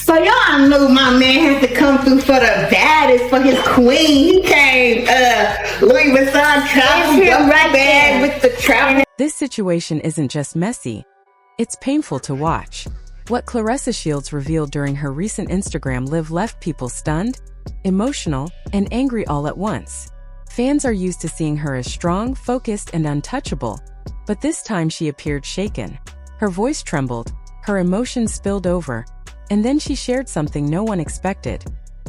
So y'all knew my man had to come through for the baddest, for his queen. He came, Louis Vuitton travel bag with the travel. This situation isn't just messy, it's painful to watch. What Claressa Shields revealed during her recent Instagram Live left people stunned, emotional, and angry all at once. Fans are used to seeing her as strong, focused, and untouchable, but this time she appeared shaken. Her voice trembled, her emotions spilled over, and then she shared something no one expected.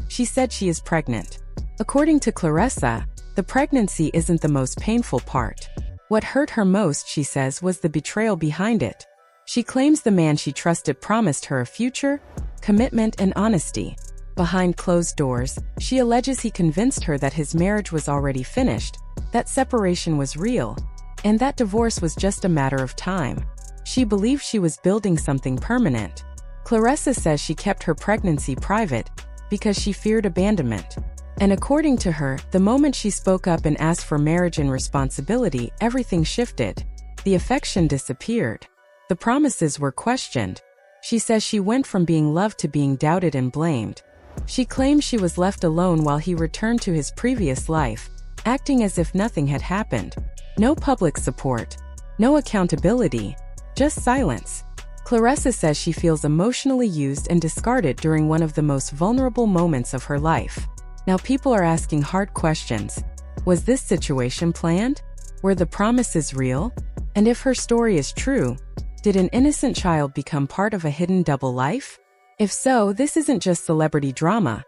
She said she is pregnant. According to Claressa, the pregnancy isn't the most painful part. What hurt her most, she says, was the betrayal behind it. She claims the man she trusted promised her a future, commitment, and honesty. Behind closed doors, she alleges he convinced her that his marriage was already finished, that separation was real, and that divorce was just a matter of time. She believed she was building something permanent. Claressa says she kept her pregnancy private because she feared abandonment. And according to her, the moment she spoke up and asked for marriage and responsibility, everything shifted. The affection disappeared. The promises were questioned. She says she went from being loved to being doubted and blamed. She claims she was left alone while he returned to his previous life, acting as if nothing had happened. No public support. No accountability. Just silence. Claressa says she feels emotionally used and discarded during one of the most vulnerable moments of her life. Now people are asking hard questions. Was this situation planned? Were the promises real? And if her story is true, did an innocent child become part of a hidden double life? If so, this isn't just celebrity drama.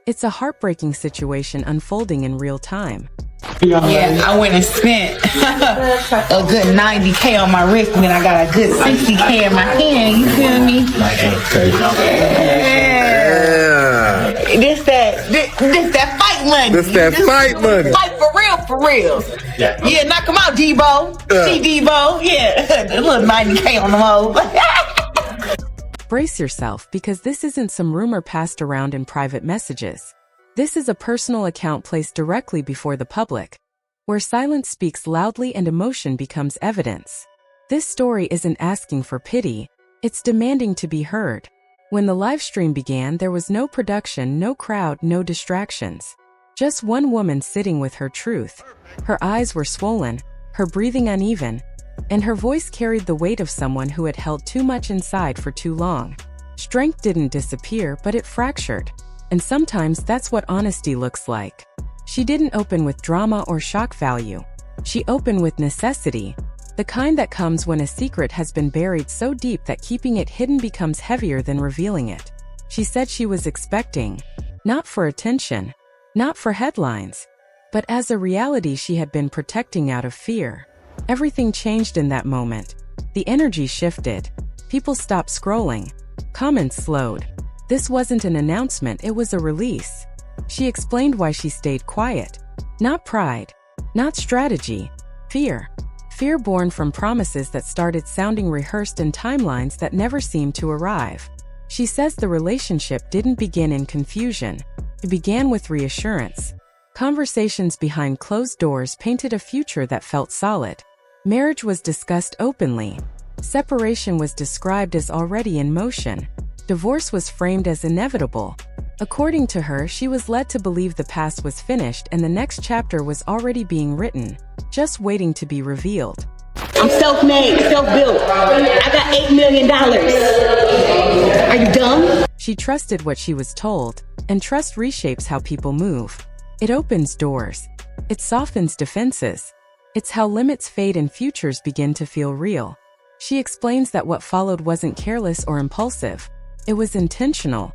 It's a heartbreaking situation unfolding in real time. Yeah, I went and spent a good 90K on my wrist, and then I got a good 60K in my hand. You feel me? Yeah. This that fight money. This that fight money. Fight for real. Yeah, knock him out, Debo. See Debo? Yeah, a little 90K on the mold. Brace yourself, because this isn't some rumor passed around in private messages. This is a personal account placed directly before the public, where silence speaks loudly and emotion becomes evidence. This story isn't asking for pity, it's demanding to be heard. When the live stream began, there was no production, no crowd, no distractions. Just one woman sitting with her truth. Her eyes were swollen, her breathing uneven, and her voice carried the weight of someone who had held too much inside for too long. Strength didn't disappear, but it fractured. And sometimes that's what honesty looks like. She didn't open with drama or shock value. She opened with necessity, the kind that comes when a secret has been buried so deep that keeping it hidden becomes heavier than revealing it. She said she was expecting, not for attention, not for headlines, but as a reality she had been protecting out of fear. Everything changed in that moment. The energy shifted. People stopped scrolling. Comments slowed. This wasn't an announcement, it was a release. She explained why she stayed quiet. Not pride, not strategy, fear. Fear born from promises that started sounding rehearsed and timelines that never seemed to arrive. She says the relationship didn't begin in confusion. It began with reassurance. Conversations behind closed doors painted a future that felt solid. Marriage was discussed openly. Separation was described as already in motion. Divorce was framed as inevitable. According to her, she was led to believe the past was finished and the next chapter was already being written, just waiting to be revealed. I'm self-made, self-built. I got $8 million. Are you dumb? She trusted what she was told, and trust reshapes how people move. It opens doors. It softens defenses. It's how limits fade and futures begin to feel real. She explains that what followed wasn't careless or impulsive. It was intentional,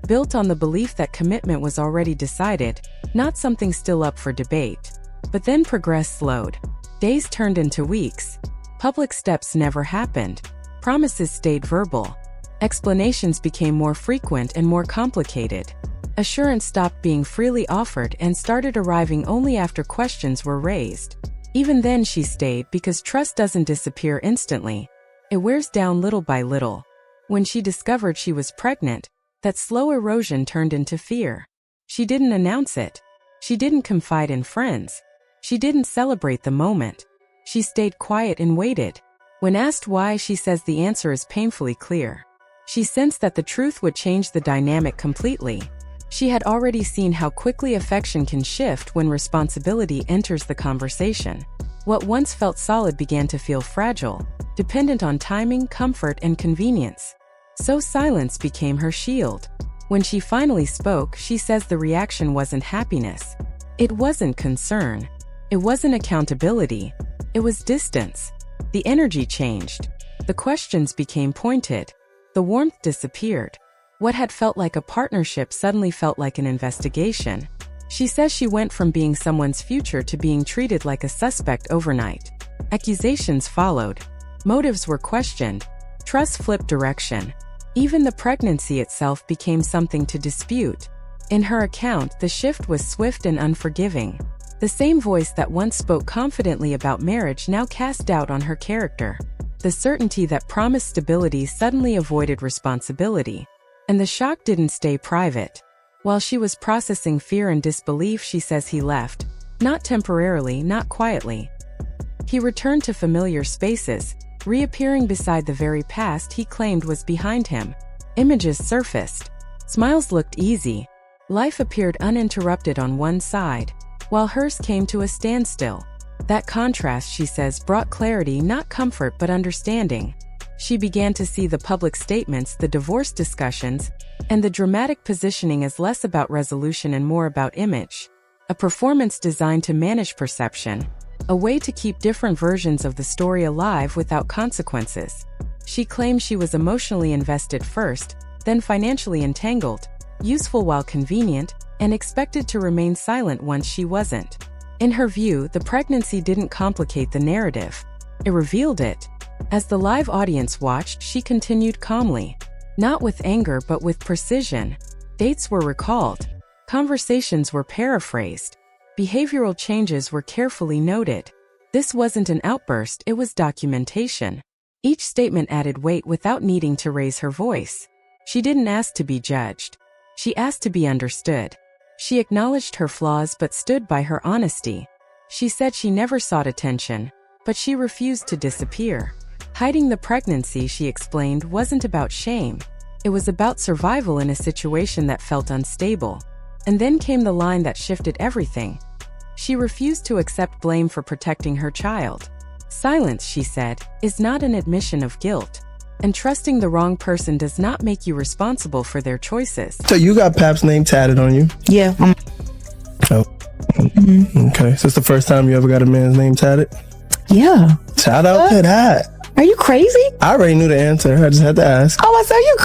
built on the belief that commitment was already decided, not something still up for debate. But then progress slowed. Days turned into weeks. Public steps never happened. Promises stayed verbal. Explanations became more frequent and more complicated. Assurance stopped being freely offered and started arriving only after questions were raised. Even then she stayed because trust doesn't disappear instantly. It wears down little by little. When she discovered she was pregnant, that slow erosion turned into fear. She didn't announce it. She didn't confide in friends. She didn't celebrate the moment. She stayed quiet and waited. When asked why, she says the answer is painfully clear. She sensed that the truth would change the dynamic completely. She had already seen how quickly affection can shift when responsibility enters the conversation. What once felt solid began to feel fragile, dependent on timing, comfort, and convenience. So silence became her shield. When she finally spoke, she says the reaction wasn't happiness. It wasn't concern. It wasn't accountability. It was distance. The energy changed. The questions became pointed. The warmth disappeared. What had felt like a partnership suddenly felt like an investigation. She says she went from being someone's future to being treated like a suspect overnight. Accusations followed. Motives were questioned. Trust flipped direction. Even the pregnancy itself became something to dispute. In her account, the shift was swift and unforgiving. The same voice that once spoke confidently about marriage now cast doubt on her character. The certainty that promised stability suddenly avoided responsibility. And the shock didn't stay private. While she was processing fear and disbelief, she says he left. Not temporarily, not quietly. He returned to familiar spaces, reappearing beside the very past he claimed was behind him. Images surfaced. Smiles looked easy. Life appeared uninterrupted on one side, while hers came to a standstill. That contrast, she says, brought clarity, not comfort but understanding. She began to see the public statements, the divorce discussions, and the dramatic positioning as less about resolution and more about image. A performance designed to manage perception. A way to keep different versions of the story alive without consequences. She claimed she was emotionally invested first, then financially entangled, useful while convenient, and expected to remain silent once she wasn't. In her view, the pregnancy didn't complicate the narrative. It revealed it. As the live audience watched, she continued calmly. Not with anger but with precision. Dates were recalled. Conversations were paraphrased. Behavioral changes were carefully noted. This wasn't an outburst, it was documentation. Each statement added weight without needing to raise her voice. She didn't ask to be judged. She asked to be understood. She acknowledged her flaws but stood by her honesty. She said she never sought attention, but she refused to disappear. Hiding the pregnancy, she explained, wasn't about shame. It was about survival in a situation that felt unstable. And then came the line that shifted everything. She refused to accept blame for protecting her child. Silence, she said, is not an admission of guilt. And trusting the wrong person does not make you responsible for their choices. So you got Pap's name tatted on you? Yeah. Oh. Okay. So it's the first time you ever got a man's name tatted? Yeah. Shout out to that. Are you crazy? I already knew the answer. I just had to ask. Oh, I saw you.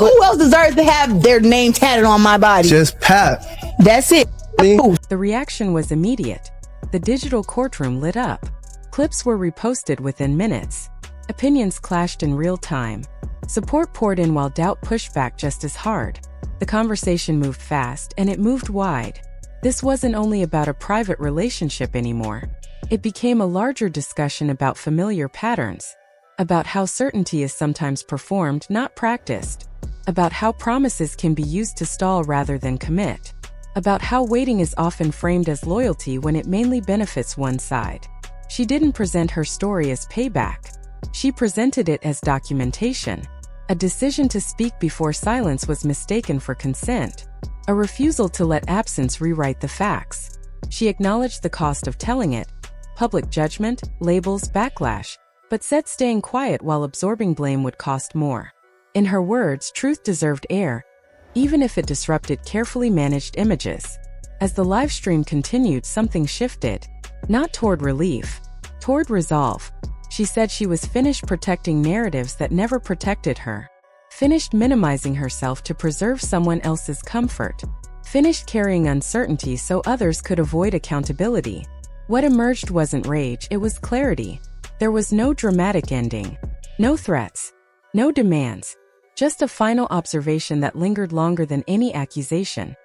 Who else deserves to have their name tatted on my body? Just Pap. That's it. The reaction was immediate. The digital courtroom lit up. Clips were reposted within minutes. Opinions clashed in real time. Support poured in while doubt pushed back just as hard. The conversation moved fast, and it moved wide. This wasn't only about a private relationship anymore. It became a larger discussion about familiar patterns. About how certainty is sometimes performed, not practiced. About how promises can be used to stall rather than commit. About how waiting is often framed as loyalty when it mainly benefits one side. She didn't present her story as payback. She presented it as documentation. A decision to speak before silence was mistaken for consent. A refusal to let absence rewrite the facts. She acknowledged the cost of telling it. Public judgment, labels, backlash. But said staying quiet while absorbing blame would cost more. In her words, truth deserved air, even if it disrupted carefully managed images. As the live stream continued, something shifted. Not toward relief, toward resolve. She said she was finished protecting narratives that never protected her. Finished minimizing herself to preserve someone else's comfort. Finished carrying uncertainty so others could avoid accountability. What emerged wasn't rage, it was clarity. There was no dramatic ending. No threats. No demands. Just a final observation that lingered longer than any accusation.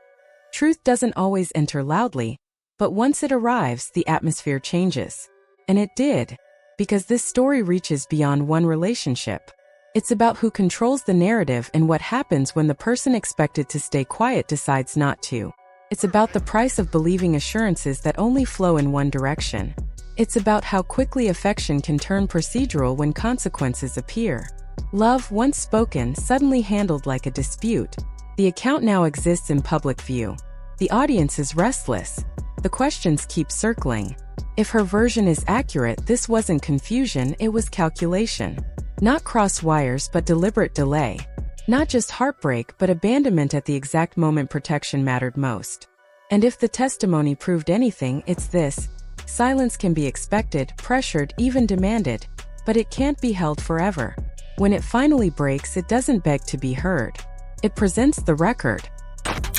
Truth doesn't always enter loudly, but once it arrives, the atmosphere changes. And it did. Because this story reaches beyond one relationship. It's about who controls the narrative and what happens when the person expected to stay quiet decides not to. It's about the price of believing assurances that only flow in one direction. It's about how quickly affection can turn procedural when consequences appear. Love, once spoken, suddenly handled like a dispute. The account now exists in public view. The audience is restless. The questions keep circling. If her version is accurate, this wasn't confusion, it was calculation. Not cross wires, but deliberate delay. Not just heartbreak, but abandonment at the exact moment protection mattered most. And if the testimony proved anything, it's this. Silence can be expected, pressured, even demanded, but it can't be held forever. When it finally breaks, it doesn't beg to be heard. It presents the record.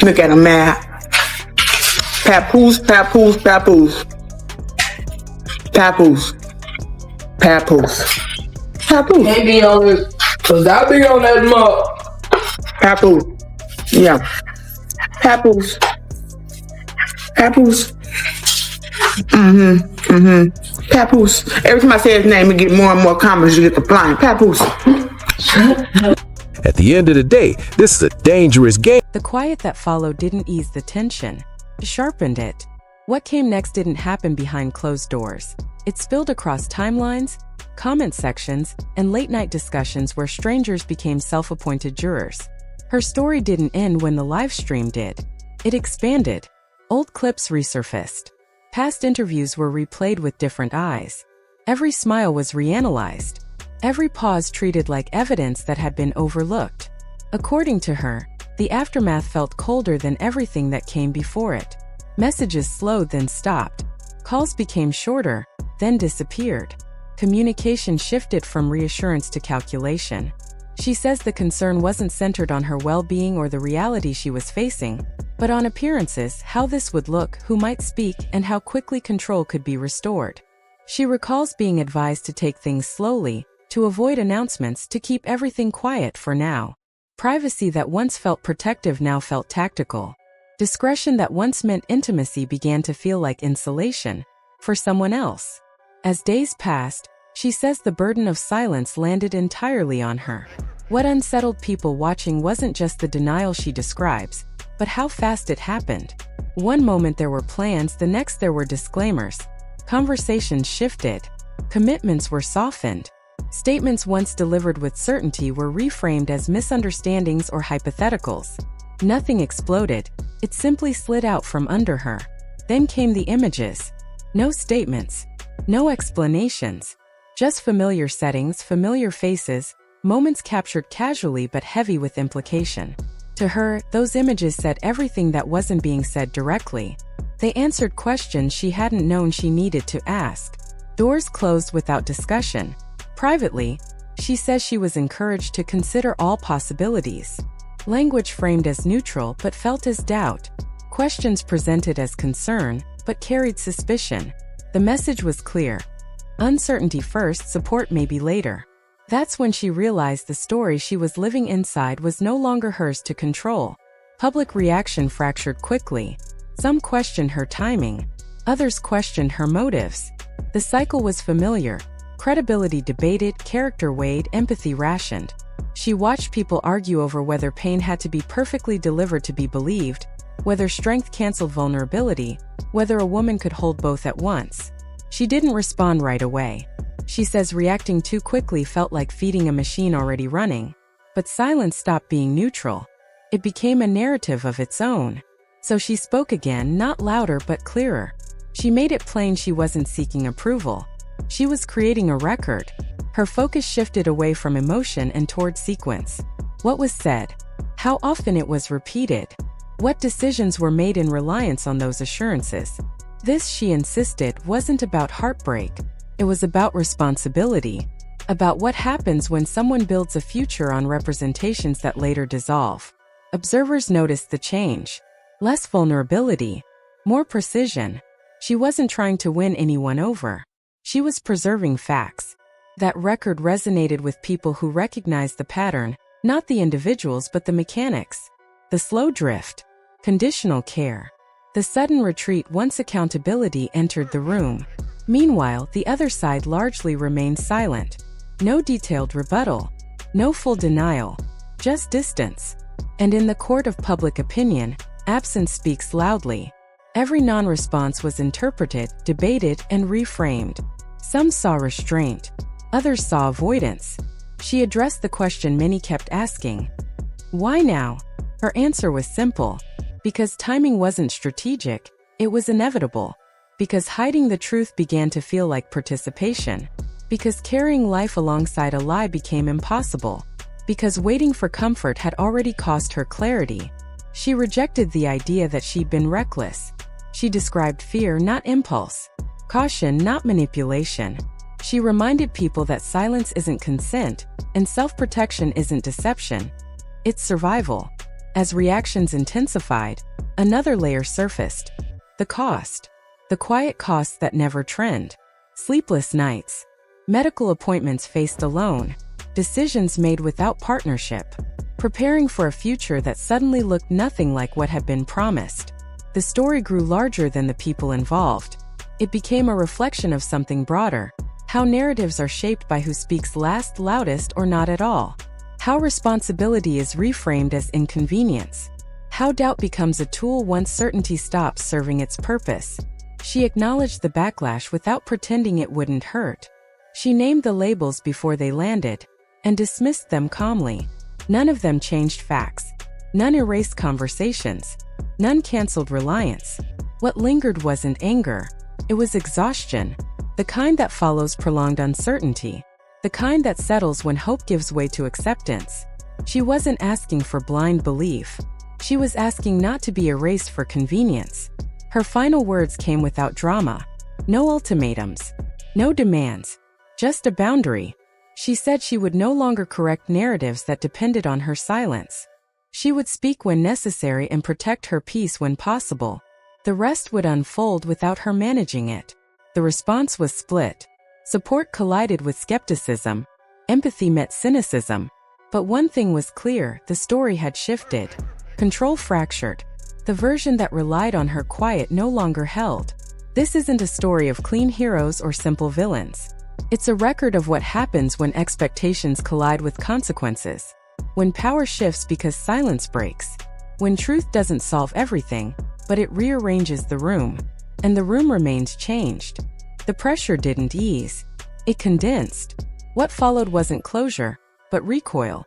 Look at him, man. Papoose, Papoose, Papoose. Papoose. Papoose. Papoose. Maybe on it, cause I be on that mug. Papoose. Yeah. Papoose. Papoose. Papoose. Every time I say his name, we get more and more comments. You get the flying. Papoose. At the end of the day, this is a dangerous game. The quiet that followed didn't ease the tension. It sharpened it. What came next didn't happen behind closed doors. It spilled across timelines, comment sections, and late-night discussions where strangers became self-appointed jurors. Her story didn't end when the live stream did. It expanded. Old clips resurfaced. Past interviews were replayed with different eyes. Every smile was reanalyzed. Every pause treated like evidence that had been overlooked. According to her, the aftermath felt colder than everything that came before it. Messages slowed, then stopped. Calls became shorter, then disappeared. Communication shifted from reassurance to calculation. She says the concern wasn't centered on her well-being or the reality she was facing, but on appearances, how this would look, who might speak, and how quickly control could be restored. She recalls being advised to take things slowly, to avoid announcements, to keep everything quiet for now. Privacy that once felt protective now felt tactical. Discretion that once meant intimacy began to feel like insulation for someone else. As days passed, she says the burden of silence landed entirely on her. What unsettled people watching wasn't just the denial she describes, but how fast it happened. One moment there were plans, the next there were disclaimers. Conversations shifted. Commitments were softened. Statements once delivered with certainty were reframed as misunderstandings or hypotheticals. Nothing exploded, it simply slid out from under her. Then came the images. No statements, no explanations. Just familiar settings, familiar faces, moments captured casually but heavy with implication. To her, those images said everything that wasn't being said directly. They answered questions she hadn't known she needed to ask. Doors closed without discussion. Privately, she says she was encouraged to consider all possibilities. Language framed as neutral but felt as doubt. Questions presented as concern but carried suspicion. The message was clear. Uncertainty first, support maybe later. That's when she realized the story she was living inside was no longer hers to control. Public reaction fractured quickly. Some questioned her timing. Others questioned her motives. The cycle was familiar. Credibility debated, character weighed, empathy rationed. She watched people argue over whether pain had to be perfectly delivered to be believed, whether strength canceled vulnerability, whether a woman could hold both at once. She didn't respond right away. She says reacting too quickly felt like feeding a machine already running. But silence stopped being neutral. It became a narrative of its own. So she spoke again, not louder but clearer. She made it plain she wasn't seeking approval. She was creating a record. Her focus shifted away from emotion and toward sequence. What was said? How often it was repeated? What decisions were made in reliance on those assurances? This, she insisted, wasn't about heartbreak. It was about responsibility. About what happens when someone builds a future on representations that later dissolve. Observers noticed the change. Less vulnerability. More precision. She wasn't trying to win anyone over. She was preserving facts. That record resonated with people who recognized the pattern, not the individuals but the mechanics. The slow drift. Conditional care. The sudden retreat once accountability entered the room. Meanwhile, the other side largely remained silent. No detailed rebuttal. No full denial. Just distance. And in the court of public opinion, absence speaks loudly. Every non-response was interpreted, debated, and reframed. Some saw restraint. Others saw avoidance. She addressed the question many kept asking. Why now? Her answer was simple. Because timing wasn't strategic, it was inevitable. Because hiding the truth began to feel like participation. Because carrying life alongside a lie became impossible. Because waiting for comfort had already cost her clarity. She rejected the idea that she'd been reckless. She described fear, not impulse. Caution, not manipulation. She reminded people that silence isn't consent, and self-protection isn't deception. It's survival. As reactions intensified, another layer surfaced. The cost. The quiet costs that never trend. Sleepless nights. Medical appointments faced alone. Decisions made without partnership. Preparing for a future that suddenly looked nothing like what had been promised. The story grew larger than the people involved. It became a reflection of something broader. How narratives are shaped by who speaks last, loudest, or not at all. How responsibility is reframed as inconvenience. How doubt becomes a tool once certainty stops serving its purpose. She acknowledged the backlash without pretending it wouldn't hurt. She named the labels before they landed, and dismissed them calmly. None of them changed facts. None erased conversations. None canceled reliance. What lingered wasn't anger. It was exhaustion. The kind that follows prolonged uncertainty. The kind that settles when hope gives way to acceptance. She wasn't asking for blind belief. She was asking not to be erased for convenience. Her final words came without drama. No ultimatums. No demands. Just a boundary. She said she would no longer correct narratives that depended on her silence. She would speak when necessary and protect her peace when possible. The rest would unfold without her managing it. The response was split. Support collided with skepticism. Empathy met cynicism. But one thing was clear, the story had shifted. Control fractured. The version that relied on her quiet no longer held. This isn't a story of clean heroes or simple villains. It's a record of what happens when expectations collide with consequences. When power shifts because silence breaks. When truth doesn't solve everything, but it rearranges the room. And the room remained changed. The pressure didn't ease. It condensed. What followed wasn't closure, but recoil.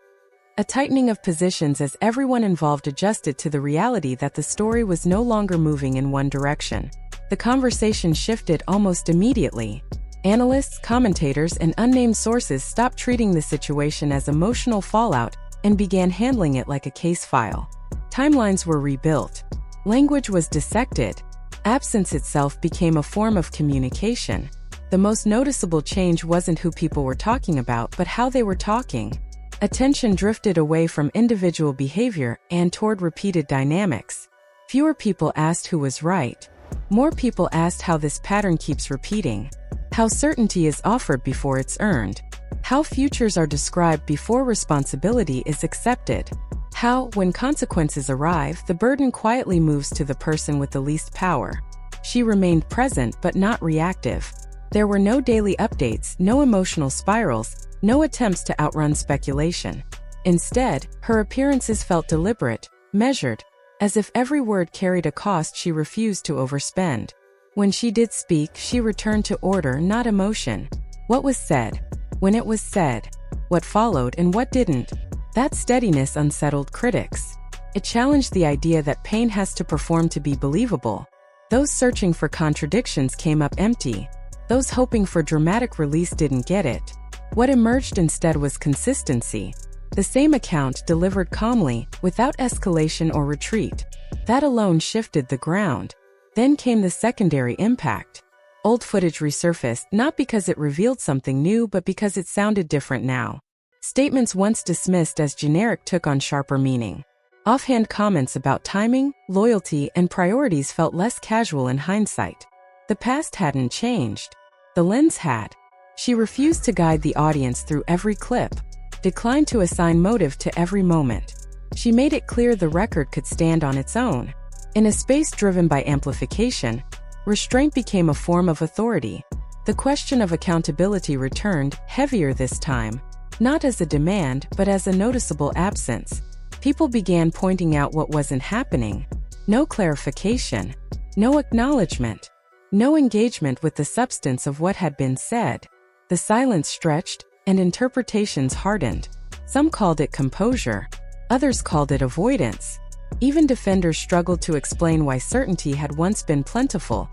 A tightening of positions as everyone involved adjusted to the reality that the story was no longer moving in one direction. The conversation shifted almost immediately. Analysts, commentators, and unnamed sources stopped treating the situation as emotional fallout and began handling it like a case file. Timelines were rebuilt. Language was dissected. Absence itself became a form of communication. The most noticeable change wasn't who people were talking about, but how they were talking. Attention drifted away from individual behavior and toward repeated dynamics. Fewer people asked who was right. More people asked how this pattern keeps repeating. How certainty is offered before it's earned. How futures are described before responsibility is accepted. How, when consequences arrive, the burden quietly moves to the person with the least power. She remained present but not reactive. There were no daily updates, no emotional spirals, no attempts to outrun speculation. Instead, her appearances felt deliberate, measured, as if every word carried a cost she refused to overspend. When she did speak, she returned to order, not emotion. What was said, when it was said, what followed and what didn't. That steadiness unsettled critics. It challenged the idea that pain has to perform to be believable. Those searching for contradictions came up empty. Those hoping for dramatic release didn't get it. What emerged instead was consistency. The same account delivered calmly, without escalation or retreat. That alone shifted the ground. Then came the secondary impact. Old footage resurfaced, not because it revealed something new, but because it sounded different now. Statements once dismissed as generic took on sharper meaning. Offhand comments about timing, loyalty, and priorities felt less casual in hindsight. The past hadn't changed. The lens had. She refused to guide the audience through every clip, declined to assign motive to every moment. She made it clear the record could stand on its own. In a space driven by amplification, restraint became a form of authority. The question of accountability returned, heavier this time, not as a demand, but as a noticeable absence. People began pointing out what wasn't happening. No clarification, no acknowledgement, no engagement with the substance of what had been said. The silence stretched, and interpretations hardened. Some called it composure, others called it avoidance. Even defenders struggled to explain why certainty had once been plentiful,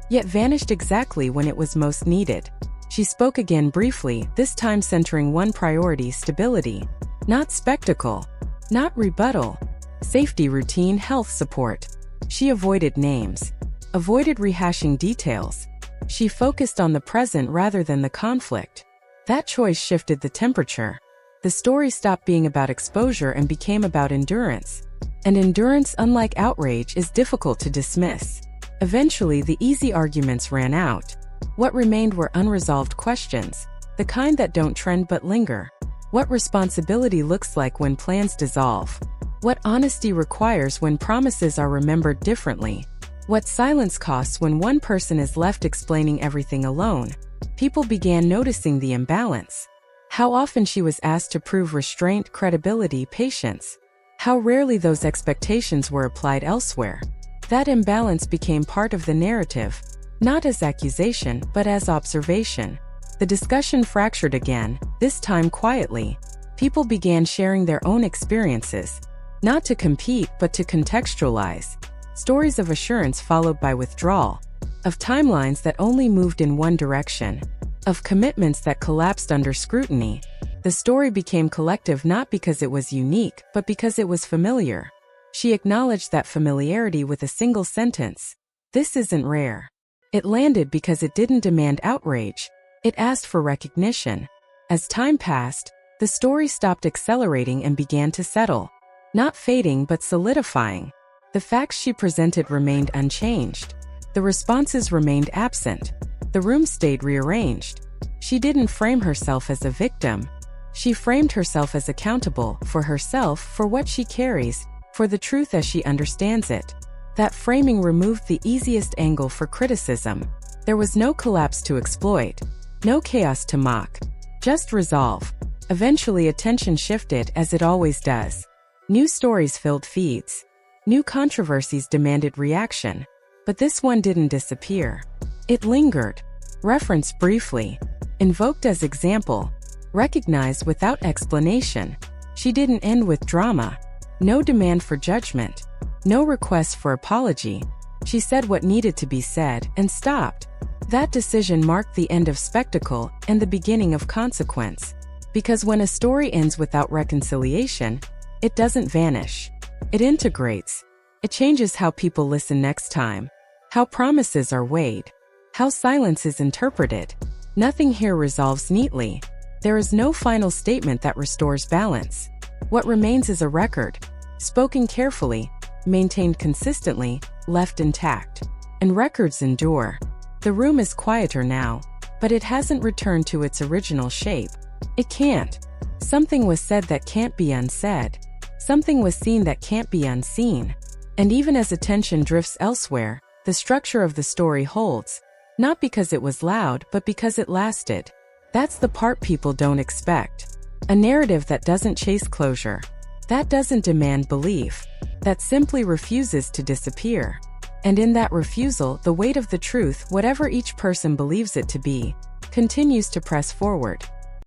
yet vanished exactly when it was most needed. She spoke again briefly, this time centering one priority: stability. Not spectacle, not rebuttal. Safety, routine, health support. She avoided names, avoided rehashing details. She focused on the present rather than the conflict. That choice shifted the temperature. The story stopped being about exposure and became about endurance. And endurance, unlike outrage, is difficult to dismiss. Eventually, the easy arguments ran out. What remained were unresolved questions, the kind that don't trend but linger. What responsibility looks like when plans dissolve. What honesty requires when promises are remembered differently. What silence costs when one person is left explaining everything alone. People began noticing the imbalance. How often she was asked to prove restraint, credibility, patience. How rarely those expectations were applied elsewhere. That imbalance became part of the narrative, not as accusation, but as observation. The discussion fractured again, this time quietly. People began sharing their own experiences, not to compete, but to contextualize. Stories of assurance followed by withdrawal, of timelines that only moved in one direction, of commitments that collapsed under scrutiny. The story became collective not because it was unique, but because it was familiar. She acknowledged that familiarity with a single sentence. This isn't rare. It landed because it didn't demand outrage. It asked for recognition. As time passed, the story stopped accelerating and began to settle. Not fading but solidifying. The facts she presented remained unchanged. The responses remained absent. The room stayed rearranged. She didn't frame herself as a victim. She framed herself as accountable, for herself, for what she carries, for the truth as she understands it. That framing removed the easiest angle for criticism. There was no collapse to exploit, no chaos to mock, just resolve. Eventually attention shifted, as it always does. New stories filled feeds. New controversies demanded reaction. But this one didn't disappear. It lingered, referenced briefly, invoked as example, recognized without explanation. She didn't end with drama. No demand for judgment. No request for apology. She said what needed to be said and stopped. That decision marked the end of spectacle and the beginning of consequence. Because when a story ends without reconciliation, it doesn't vanish. It integrates. It changes how people listen next time, how promises are weighed, how silence is interpreted. Nothing here resolves neatly. There is no final statement that restores balance. What remains is a record, spoken carefully, maintained consistently, left intact. And records endure. The room is quieter now, but it hasn't returned to its original shape. It can't. Something was said that can't be unsaid. Something was seen that can't be unseen. And even as attention drifts elsewhere, the structure of the story holds, not because it was loud, but because it lasted. That's the part people don't expect. A narrative that doesn't chase closure, that doesn't demand belief, that simply refuses to disappear. And in that refusal, the weight of the truth, whatever each person believes it to be, continues to press forward.